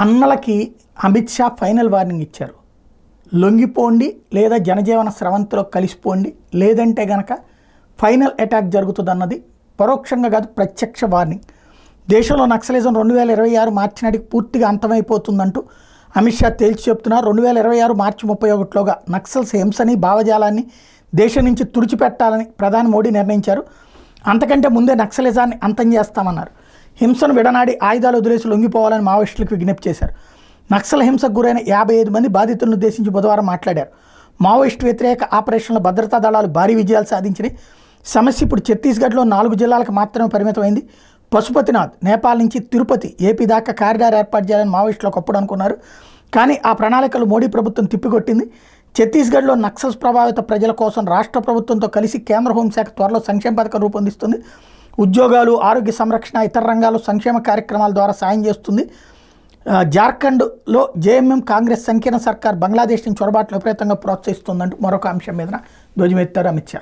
అన్నలకి Amit Shah final warning ఇచ్చారు. లొంగిపోండి లేదా జనజీవన స్రవంతిలో కలిసిపోండి, లేదంటే గనక ఫైనల్ అటాక్ జరుగుతుందన్నది పరోక్షంగా కాదు ప్రత్యక్ష వార్నింగ్. దేశంలో నక్సలిజం 2026 మార్చి నాటికి పూర్తిగా అంతమైపోతుందంటూ అమిత్ షా తేల్చి చెప్తున్నారు. 2026 మార్చి 31లోగా నక్సల్స్ హింసని భావజాలాన్ని దేశం నుంచి తుడిచిపెట్టాలని ప్రధాని మోడీ నిర్ణయించారు. అంతకంటే ముందే నక్సలిజాన్ని అంతం చేస్తామన్నారు. హింసను విడనాడి ఆయుధాలు వదిలేసి లొంగిపోవాలని మావోయిస్టులకు విజ్ఞప్తి చేశారు. నక్సల్ హింసకు గురైన 55 మంది బాధితులను ఉద్దేశించి బుధవారం మాట్లాడారు. మావోయిస్టు వ్యతిరేక ఆపరేషన్ల భద్రతా దళాలు భారీ విజయాలు సాధించినాయి. సమస్య ఇప్పుడు ఛత్తీస్గఢ్లో 4 జిల్లాలకు మాత్రమే పరిమితమైంది. పశుపతినాథ్, నేపాల్ నుంచి తిరుపతి, ఏపీ దాకా కారిడార్ ఏర్పాటు చేయాలని మావోయిస్టులు ఒకప్పుడు అనుకున్నారు. కానీ ఆ ప్రణాళికలు మోడీ ప్రభుత్వం తిప్పికొట్టింది. ఛత్తీస్గఢ్లో నక్సల్స్ ప్రభావిత ప్రజల కోసం రాష్ట్ర ప్రభుత్వంతో కలిసి కేంద్ర హోంశాఖ త్వరలో సంక్షేమ పథకం రూపొందిస్తుంది. ఉద్యోగాలు, ఆరోగ్య సంరక్షణ, ఇతర రంగాల్లో సంక్షేమ కార్యక్రమాల ద్వారా సాయం చేస్తుంది. జార్ఖండ్లో జేఎంఎం కాంగ్రెస్ సంకీర్ణ సర్కార్ బంగ్లాదేశ్ నుంచి చొరబాట్లు విపరీతంగా ప్రోత్సహిస్తుందంటూ మరొక అంశం మీద ధ్వజమెత్తారు అమిత్ షా.